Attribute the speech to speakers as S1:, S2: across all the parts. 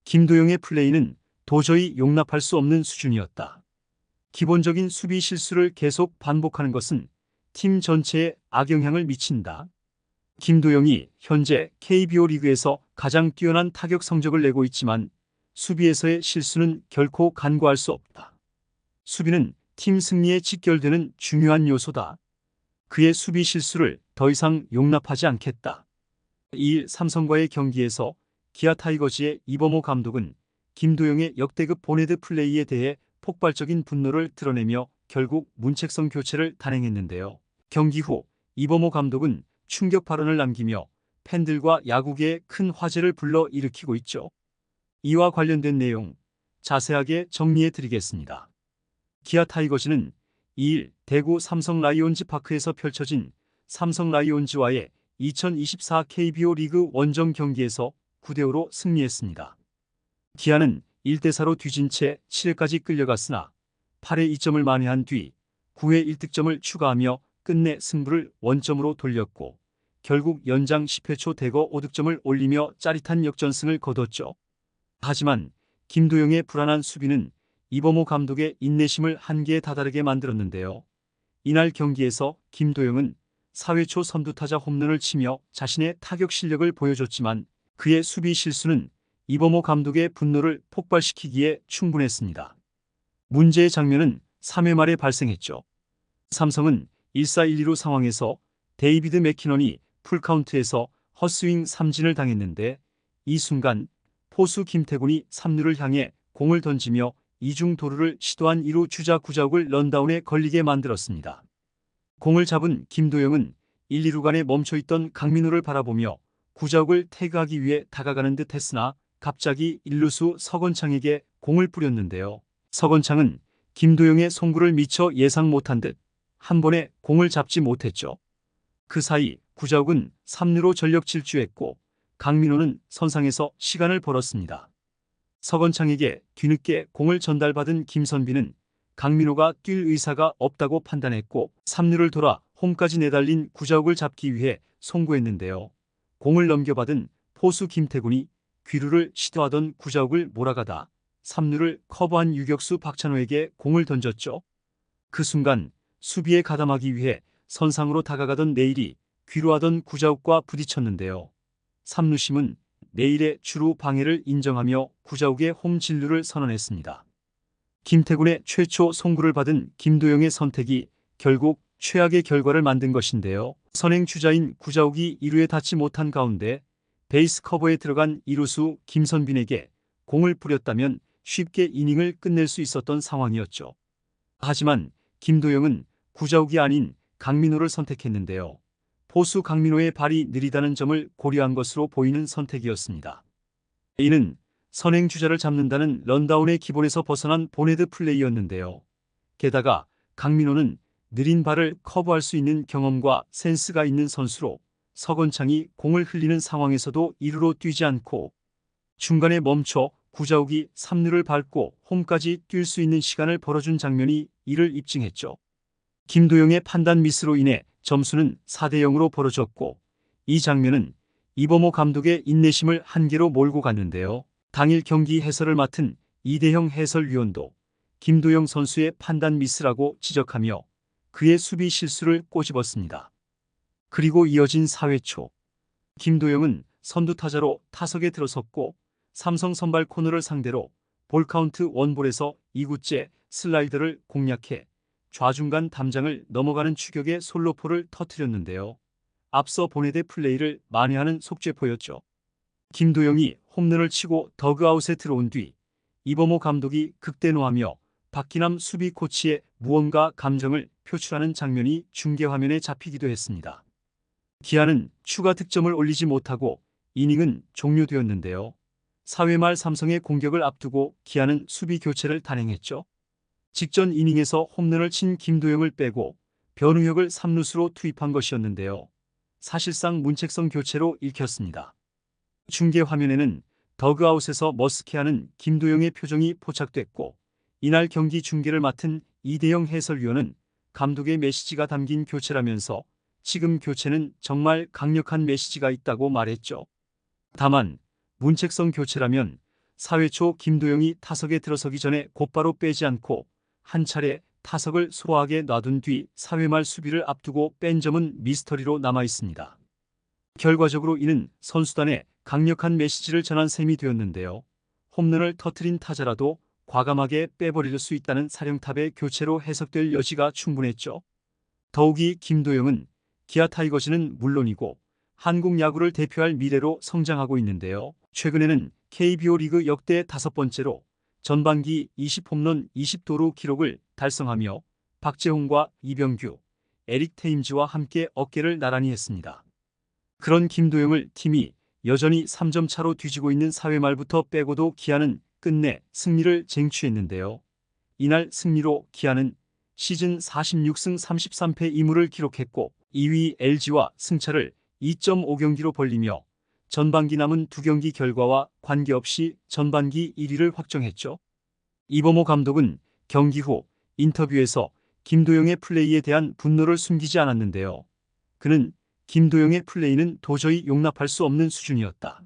S1: 김도영의 플레이는 도저히 용납할 수 없는 수준이었다. 기본적인 수비 실수를 계속 반복하는 것은 팀 전체에 악영향을 미친다. 김도영이 현재 KBO 리그에서 가장 뛰어난 타격 성적을 내고 있지만 수비에서의 실수는 결코 간과할 수 없다. 수비는 팀 승리에 직결되는 중요한 요소다. 그의 수비 실수를 더 이상 용납하지 않겠다. 2일 삼성과의 경기에서 기아 타이거즈의 이범호 감독은 김도영의 역대급 보네드 플레이에 대해 폭발적인 분노를 드러내며 결국 문책성 교체를 단행했는데요. 경기 후 이범호 감독은 충격 발언을 남기며 팬들과 야구계에 큰 화제를 불러일으키고 있죠. 이와 관련된 내용 자세하게 정리해 드리겠습니다. 기아 타이거즈는 2일 대구 삼성 라이온즈 파크에서 펼쳐진 삼성 라이온즈와의 2024 KBO 리그 원정 경기에서 9대5로 승리했습니다. 기아는 1대4로 뒤진 채 7회까지 끌려갔으나 8회 2점을 만회한 뒤 9회 1득점을 추가하며 끝내 승부를 원점으로 돌렸고 결국 연장 10회 초 대거 5득점을 올리며 짜릿한 역전승을 거뒀죠. 하지만 김도영의 불안한 수비는 이범호 감독의 인내심을 한계에 다다르게 만들었는데요. 이날 경기에서 김도영은 4회 초 선두타자 홈런을 치며 자신의 타격 실력을 보여줬지만 그의 수비 실수는 이범호 감독의 분노를 폭발시키기에 충분했습니다. 문제의 장면은 3회 말에 발생했죠. 삼성은 1-4-1-2루 상황에서 데이비드 맥키넌이 풀카운트에서 헛스윙 삼진을 당했는데 이 순간 포수 김태군이 3루를 향해 공을 던지며 이중 도루를 시도한 2루 주자 구자욱을 런다운에 걸리게 만들었습니다. 공을 잡은 김도영은 1, 2루 간에 멈춰있던 강민호를 바라보며 구자욱을 태그하기 위해 다가가는 듯 했으나 갑자기 1루수 서건창에게 공을 뿌렸는데요. 서건창은 김도영의 송구를 미처 예상 못한 듯 한 번에 공을 잡지 못했죠. 그 사이 구자욱은 3루로 전력 질주했고 강민호는 선상에서 시간을 벌었습니다. 서건창에게 뒤늦게 공을 전달받은 김선비는 강민호가 뛸 의사가 없다고 판단했고 3루를 돌아 홈까지 내달린 구자욱을 잡기 위해 송구했는데요. 공을 넘겨받은 포수 김태군이 귀루를 시도하던 구자욱을 몰아가다 3루를 커버한 유격수 박찬호에게 공을 던졌죠. 그 순간 수비에 가담하기 위해 선상으로 다가가던 내일이 귀루하던 구자욱과 부딪혔는데요. 3루심은 내일의 주루 방해를 인정하며 구자욱의 홈 진루를 선언했습니다. 김태군의 최초 송구를 받은 김도영의 선택이 결국 최악의 결과를 만든 것인데요. 선행 주자인 구자욱이 2루에 닿지 못한 가운데 베이스 커버에 들어간 2루수 김선빈에게 공을 뿌렸다면 쉽게 이닝을 끝낼 수 있었던 상황이었죠. 하지만 김도영은 구자욱이 아닌 강민호를 선택했는데요. 포수 강민호의 발이 느리다는 점을 고려한 것으로 보이는 선택이었습니다. 이는 선행 주자를 잡는다는 런다운의 기본에서 벗어난 보네드 플레이였는데요. 게다가 강민호는 느린 발을 커버할 수 있는 경험과 센스가 있는 선수로 서건창이 공을 흘리는 상황에서도 2루로 뛰지 않고 중간에 멈춰 구자욱이 3루를 밟고 홈까지 뛸 수 있는 시간을 벌어준 장면이 이를 입증했죠. 김도영의 판단 미스로 인해 점수는 4대0으로 벌어졌고 이 장면은 이범호 감독의 인내심을 한계로 몰고 갔는데요. 당일 경기 해설을 맡은 이대형 해설위원도 김도영 선수의 판단 미스라고 지적하며 그의 수비 실수를 꼬집었습니다. 그리고 이어진 4회 초 김도영은 선두타자로 타석에 들어섰고 삼성 선발 코너를 상대로 볼카운트 원볼에서 2구째 슬라이더를 공략해 좌중간 담장을 넘어가는 추격의 솔로포를 터뜨렸는데요. 앞서 보네드 플레이를 만회하는 속죄포였죠. 김도영이 홈런을 치고 더그아웃에 들어온 뒤 이범호 감독이 극대노하며 박기남 수비 코치의 무언가 감정을 표출하는 장면이 중계화면에 잡히기도 했습니다. 기아는 추가 득점을 올리지 못하고 이닝은 종료되었는데요. 4회 말 삼성의 공격을 앞두고 기아는 수비 교체를 단행했죠. 직전 이닝에서 홈런을 친 김도영을 빼고 변우혁을 3루수로 투입한 것이었는데요. 사실상 문책성 교체로 읽혔습니다. 중계 화면에는 더그아웃에서 머쓱해하는 김도영의 표정이 포착됐고 이날 경기 중계를 맡은 이대영 해설위원은 감독의 메시지가 담긴 교체라면서 지금 교체는 정말 강력한 메시지가 있다고 말했죠. 다만 문책성 교체라면 4회 초 김도영이 타석에 들어서기 전에 곧바로 빼지 않고 한 차례 타석을 소화하게 놔둔 뒤 4회 말 수비를 앞두고 뺀 점은 미스터리로 남아 있습니다. 결과적으로 이는 선수단에 강력한 메시지를 전한 셈이 되었는데요. 홈런을 터뜨린 타자라도 과감하게 빼버릴 수 있다는 사령탑의 교체로 해석될 여지가 충분했죠. 더욱이 김도영은 기아 타이거즈는 물론이고 한국 야구를 대표할 미래로 성장하고 있는데요. 최근에는 KBO 리그 역대 5번째로 전반기 20홈런 20도루 기록을 달성하며 박재홍과 이병규, 에릭 테임즈와 함께 어깨를 나란히 했습니다. 그런 김도영을 팀이 여전히 3점 차로 뒤지고 있는 4회 말부터 빼고도 기아는 끝내 승리를 쟁취했는데요. 이날 승리로 기아는 시즌 46승 33패 2무를 기록했고 2위 LG와 승차를 2.5경기로 벌리며 전반기 남은 2경기 결과와 관계없이 전반기 1위를 확정했죠. 이범호 감독은 경기 후 인터뷰에서 김도영의 플레이에 대한 분노를 숨기지 않았는데요. 그는 김도영의 플레이는 도저히 용납할 수 없는 수준이었다.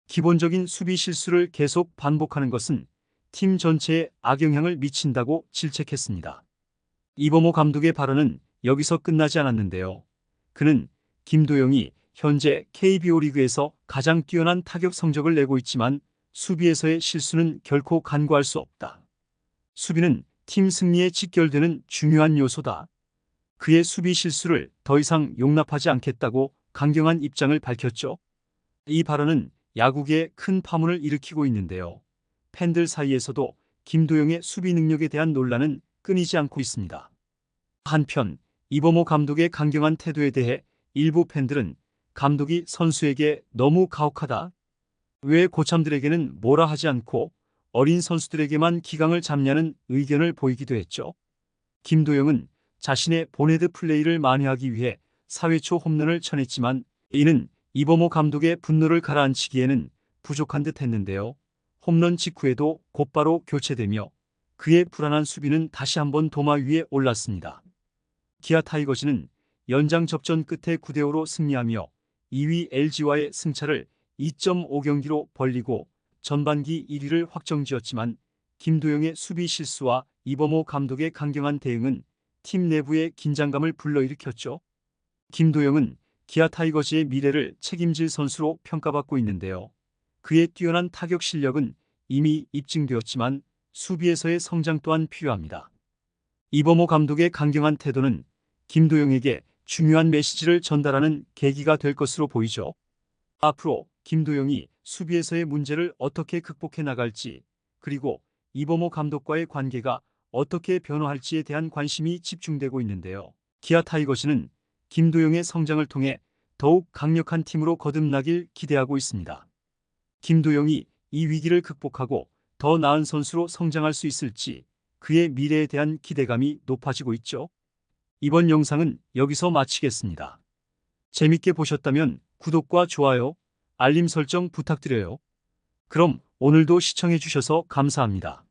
S1: 기본적인 수비 실수를 계속 반복하는 것은 팀 전체에 악영향을 미친다고 질책했습니다. 이범호 감독의 발언은 여기서 끝나지 않았는데요. 그는 김도영이 현재 KBO 리그에서 가장 뛰어난 타격 성적을 내고 있지만 수비에서의 실수는 결코 간과할 수 없다. 수비는 팀 승리에 직결되는 중요한 요소다. 그의 수비 실수를 더 이상 용납하지 않겠다고 강경한 입장을 밝혔죠. 이 발언은 야구계에 큰 파문을 일으키고 있는데요. 팬들 사이에서도 김도영의 수비 능력에 대한 논란은 끊이지 않고 있습니다. 한편 이범호 감독의 강경한 태도에 대해 일부 팬들은 감독이 선수에게 너무 가혹하다. 왜 고참들에게는 뭐라 하지 않고 어린 선수들에게만 기강을 잡냐는 의견을 보이기도 했죠. 김도영은 자신의 본헤드 플레이를 만회하기 위해 4회 초 홈런을 쳐냈지만 이는 이범호 감독의 분노를 가라앉히기에는 부족한 듯 했는데요. 홈런 직후에도 곧바로 교체되며 그의 불안한 수비는 다시 한번 도마 위에 올랐습니다. 기아 타이거즈는 연장 접전 끝에 9대5로 승리하며 2위 LG와의 승차를 2.5경기로 벌리고 전반기 1위를 확정지었지만 김도영의 수비 실수와 이범호 감독의 강경한 대응은 팀 내부의 긴장감을 불러일으켰죠. 김도영은 기아 타이거즈의 미래를 책임질 선수로 평가받고 있는데요. 그의 뛰어난 타격 실력은 이미 입증되었지만 수비에서의 성장 또한 필요합니다. 이범호 감독의 강경한 태도는 김도영에게 중요한 메시지를 전달하는 계기가 될 것으로 보이죠. 앞으로 김도영이 수비에서의 문제를 어떻게 극복해 나갈지, 그리고 이범호 감독과의 관계가 어떻게 변화할지에 대한 관심이 집중되고 있는데요. 기아 타이거즈는 김도영의 성장을 통해 더욱 강력한 팀으로 거듭나길 기대하고 있습니다. 김도영이 이 위기를 극복하고 더 나은 선수로 성장할 수 있을지 그의 미래에 대한 기대감이 높아지고 있죠. 이번 영상은 여기서 마치겠습니다. 재밌게 보셨다면 구독과 좋아요, 알림 설정 부탁드려요. 그럼 오늘도 시청해 주셔서 감사합니다.